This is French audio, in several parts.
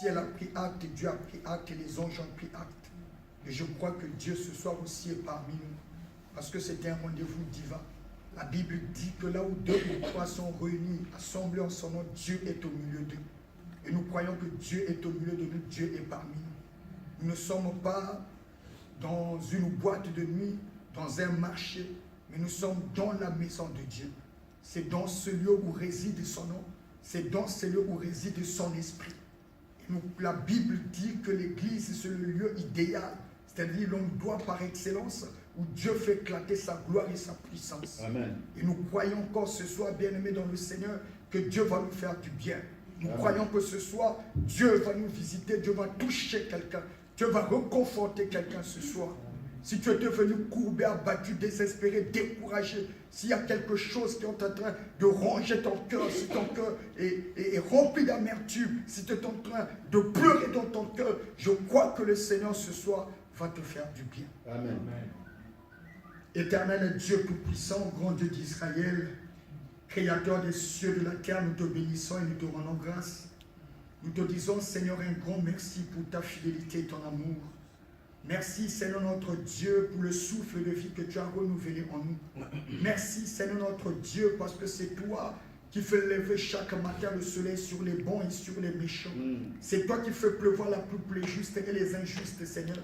ciel a pris acte, Dieu a pris acte et les anges ont pris acte. Et je crois que Dieu ce soir aussi est parmi nous. Parce que c'était un rendez-vous divin. La Bible dit que là où 2 ou 3 sont réunis, assemblés en son nom, Dieu est au milieu d'eux. Et nous croyons que Dieu est au milieu de nous, Dieu est parmi nous. Nous ne sommes pas dans une boîte de nuit, dans un marché, mais nous sommes dans la maison de Dieu. C'est dans ce lieu où réside son nom, c'est dans ce lieu où réside son esprit. Et la Bible dit que l'église, c'est le lieu idéal, c'est-à-dire l'endroit par excellence où Dieu fait éclater sa gloire et sa puissance. Amen. Et nous croyons encore ce soir, bien-aimés dans le Seigneur, que Dieu va nous faire du bien. Nous Amen. croyons que ce soir, Dieu va nous visiter, Dieu va toucher quelqu'un, Dieu va reconforter quelqu'un ce soir. Si tu es devenu courbé, abattu, désespéré, découragé, s'il y a quelque chose qui est en train de ronger ton cœur, si ton cœur est rempli d'amertume, si tu es en train de pleurer dans ton cœur, je crois que le Seigneur ce soir va te faire du bien. Amen. Éternel Dieu tout-puissant, grand Dieu d'Israël, Créateur des cieux et de la terre, nous te bénissons et nous te rendons grâce. Nous te disons, Seigneur, un grand merci pour ta fidélité et ton amour. Merci, Seigneur notre Dieu, pour le souffle de vie que tu as renouvelé en nous. Merci, Seigneur notre Dieu, parce que c'est toi qui fais lever chaque matin le soleil sur les bons et sur les méchants. C'est toi qui fais pleuvoir la pluie pour les justes et les injustes, Seigneur.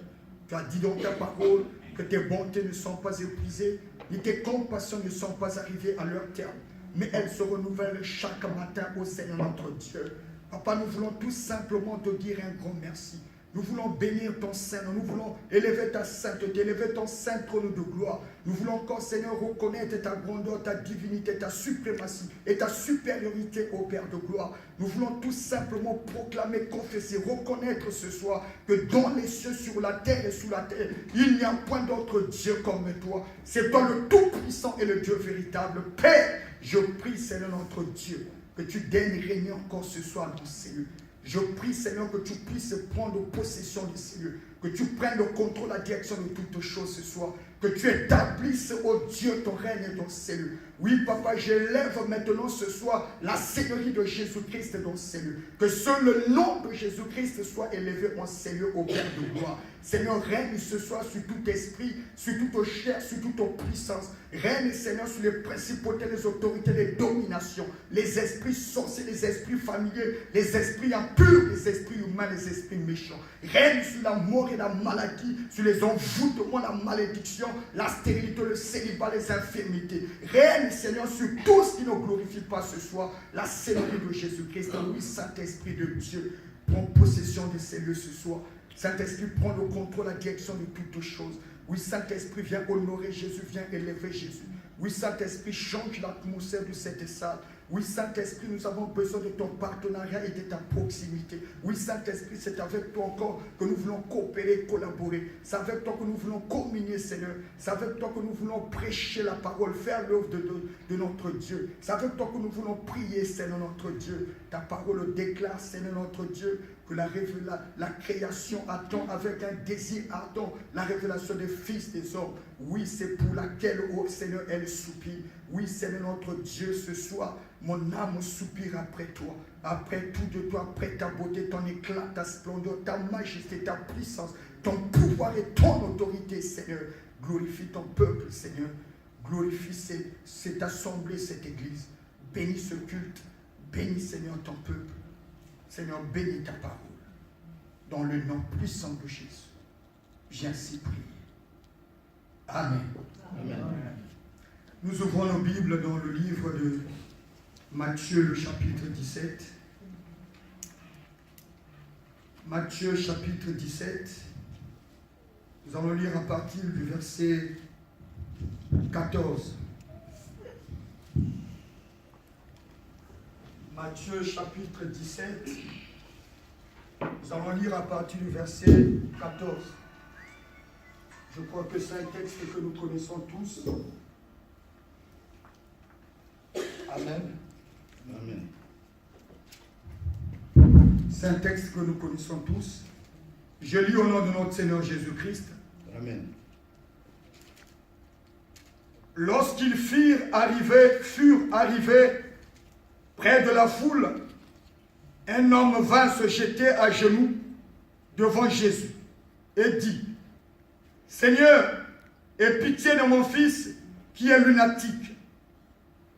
Tu as dit dans ta parole que tes bontés ne sont pas épuisées, ni tes compassions ne sont pas arrivées à leur terme, mais elles se renouvellent chaque matin au Seigneur notre Dieu. Papa, nous voulons tout simplement te dire un grand merci. Nous voulons bénir ton Saint-Nom, nous voulons élever ta sainteté, élever ton saint trône de gloire. Nous voulons encore, Seigneur, reconnaître ta grandeur, ta divinité, ta suprématie et ta supériorité au Père de gloire. Nous voulons tout simplement proclamer, confesser, reconnaître ce soir que dans les cieux, sur la terre et sous la terre, il n'y a point d'autre Dieu comme toi. C'est toi le Tout-Puissant et le Dieu véritable. Père, je prie, Seigneur notre Dieu, que tu daignes régner encore ce soir dans ces lieux. Je prie, Seigneur, que tu puisses prendre possession de ces lieux, que tu prennes le contrôle, la direction de toutes choses ce soir, que tu établisses, oh Dieu, ton règne dans ces lieux. Oui, Papa, j'élève maintenant ce soir la Seigneurie de Jésus-Christ dans ces lieux. Que seul le nom de Jésus-Christ soit élevé en ces lieux au Père de gloire. Seigneur, règne ce soir sur tout esprit, sur toute chair, sur toute puissance. Règne, Seigneur, sur les principautés, les autorités, les dominations, les esprits sorciers, les esprits familiers, les esprits impurs, les esprits humains, les esprits méchants. Règne sur la mort et la maladie, sur les envoûtements, la malédiction, la stérilité, le célibat, les infirmités. Règne, Seigneur, sur tout ce qui ne glorifie pas ce soir la Seigneurie de Jésus-Christ. Oui, Saint-Esprit de Dieu, prends possession de ces lieux ce soir. Saint-Esprit, prends le contrôle, la direction de toutes choses. Oui, Saint-Esprit, viens honorer Jésus, viens élever Jésus. Oui, Saint-Esprit, change l'atmosphère de cette salle. Oui, Saint-Esprit, nous avons besoin de ton partenariat et de ta proximité. Oui, Saint-Esprit, c'est avec toi encore que nous voulons coopérer, collaborer. C'est avec toi que nous voulons communier, Seigneur. C'est avec toi que nous voulons prêcher la parole, faire l'œuvre de notre Dieu. C'est avec toi que nous voulons prier, Seigneur notre Dieu. Ta parole déclare, Seigneur notre Dieu, que la création attend avec un désir ardent la révélation des fils des hommes. Oui, c'est pour laquelle, oh Seigneur, elle soupire. Oui, Seigneur notre Dieu, ce soir, mon âme soupire après toi, après tout de toi, après ta beauté, ton éclat, ta splendeur, ta majesté, ta puissance, ton pouvoir et ton autorité, Seigneur. Glorifie ton peuple, Seigneur. Glorifie cette assemblée, cette église. Bénis ce culte. Bénis, Seigneur, ton peuple. Seigneur, bénis ta parole. Dans le nom puissant de Jésus. J'ai ainsi prié. Amen. Amen. Nous ouvrons nos Bibles dans le livre de Matthieu, le chapitre 17. Matthieu, chapitre 17. Nous allons lire à partir du verset 14. Matthieu, chapitre 17. Nous allons lire à partir du verset 14. Je crois que c'est un texte que nous connaissons tous. Amen. Amen. C'est un texte que nous connaissons tous. Je lis au nom de notre Seigneur Jésus-Christ. Amen. Lorsqu'ils furent arrivés près de la foule, un homme vint se jeter à genoux devant Jésus et dit, « Seigneur, aie pitié de mon fils qui est lunatique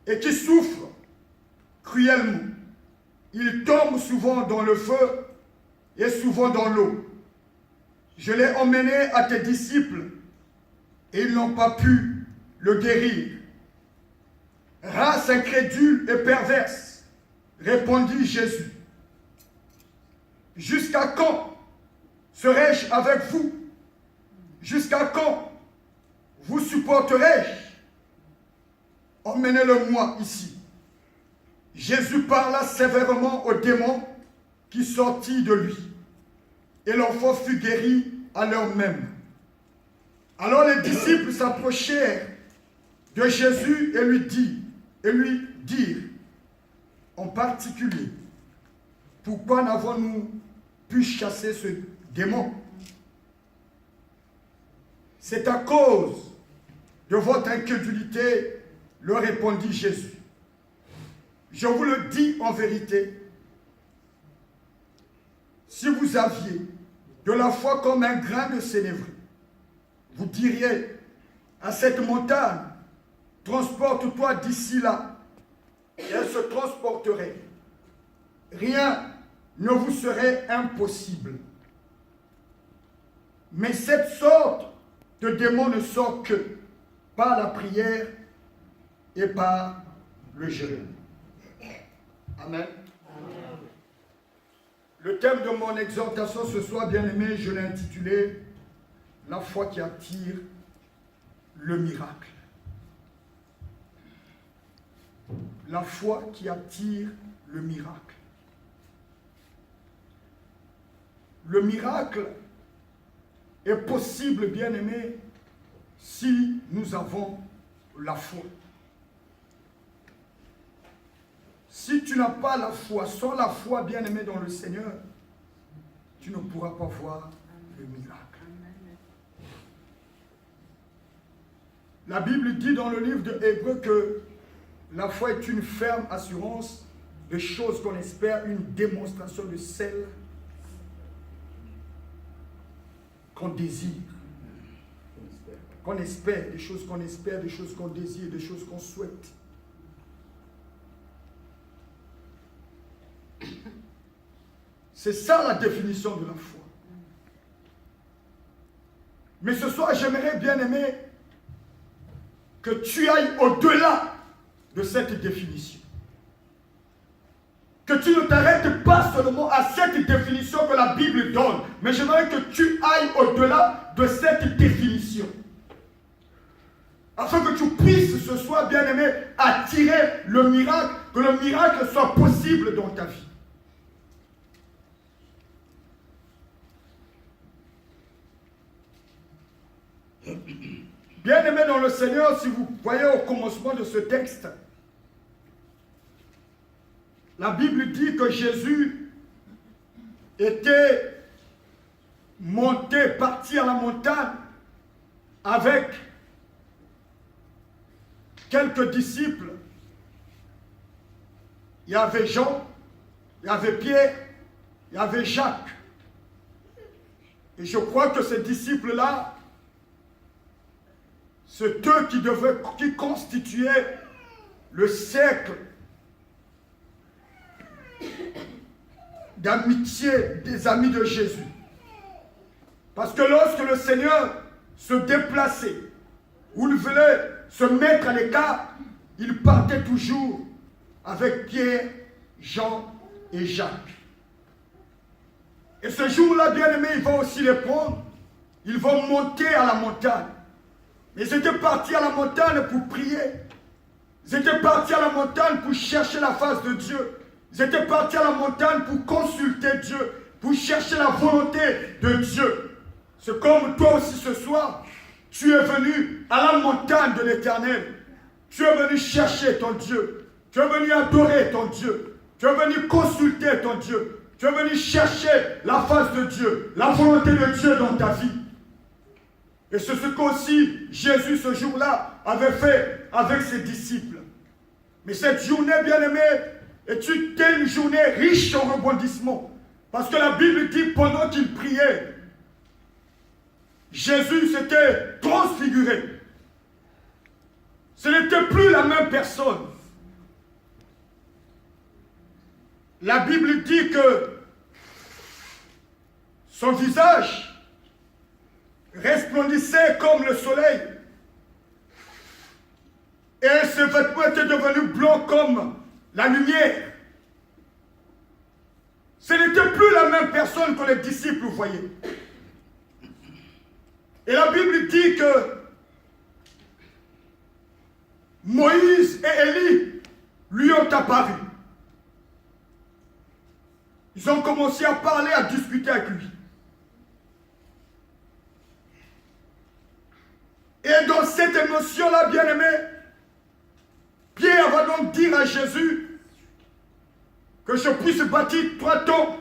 et qui souffre cruellement. Il tombe souvent dans le feu et souvent dans l'eau. Je l'ai emmené à tes disciples et ils n'ont pas pu le guérir. » « Race incrédule et perverse, répondit Jésus. Jusqu'à quand serai-je avec vous? Jusqu'à quand vous supporterai-je? Emmenez-le-moi ici. Jésus parla sévèrement au démon qui sortit de lui, et l'enfant fut guéri à l'heure même. Alors les disciples s'approchèrent de Jésus et lui dirent en particulier, pourquoi n'avons-nous pu chasser ce démon? C'est à cause de votre incrédulité, leur répondit Jésus. Je vous le dis en vérité, si vous aviez de la foi comme un grain de sénévé, vous diriez à cette montagne, transporte-toi d'ici là, et elle se transporterait. Rien ne vous serait impossible. Mais cette sorte de démon ne sort que par la prière et par le jeûne. Amen. Amen. Le thème de mon exhortation ce soir, bien-aimé, je l'ai intitulé « La foi qui attire le miracle ». La foi qui attire le miracle. Le miracle est possible, bien-aimé, si nous avons la foi. Si tu n'as pas la foi, sans la foi, bien-aimé dans le Seigneur, tu ne pourras pas voir le miracle. La Bible dit dans le livre de Hébreux que la foi est une ferme assurance des choses qu'on espère, une démonstration de celles qu'on désire. Qu'on espère, des choses qu'on espère, des choses qu'on désire, des choses qu'on souhaite. C'est ça la définition de la foi. Mais ce soir, j'aimerais bien aimer que tu ailles au-delà de cette définition. Que tu ne t'arrêtes pas seulement à cette définition que la Bible donne, mais j'aimerais que tu ailles au-delà de cette définition. Afin que tu puisses ce soir, bien-aimé, attirer le miracle, que le miracle soit possible dans ta vie. Bien-aimé dans le Seigneur, si vous voyez au commencement de ce texte, la Bible dit que Jésus était monté, parti à la montagne avec quelques disciples. Il y avait Jean, il y avait Pierre, il y avait Jacques. Et je crois que ces disciples-là, c'est eux qui constituaient le cercle d'amitié des amis de Jésus. Parce que lorsque le Seigneur se déplaçait, ou il voulait se mettre à l'écart, il partait toujours avec Pierre, Jean et Jacques. Et ce jour-là, bien-aimé, il va aussi les prendre. Ils vont monter à la montagne. Mais ils étaient partis à la montagne pour prier. Ils étaient partis à la montagne pour chercher la face de Dieu. Ils étaient partis à la montagne pour consulter Dieu, pour chercher la volonté de Dieu. C'est comme toi aussi ce soir, tu es venu à la montagne de l'Éternel. Tu es venu chercher ton Dieu. Tu es venu adorer ton Dieu. Tu es venu consulter ton Dieu. Tu es venu chercher la face de Dieu, la volonté de Dieu dans ta vie. Et c'est ce qu'aussi Jésus ce jour-là avait fait avec ses disciples. Mais cette journée, bien-aimée, Et c'était une journée riche en rebondissements. Parce que la Bible dit, pendant qu'il priait, Jésus s'était transfiguré. Ce n'était plus la même personne. La Bible dit que son visage resplendissait comme le soleil. Et ses vêtements étaient devenus blancs comme la lumière. Ce n'était plus la même personne que les disciples voyaient. Et la Bible dit que Moïse et Élie lui ont apparu. Ils ont commencé à parler, à discuter avec lui. Et dans cette émotion-là, bien-aimé, Pierre va donc dire à Jésus que je puisse bâtir 3 tombes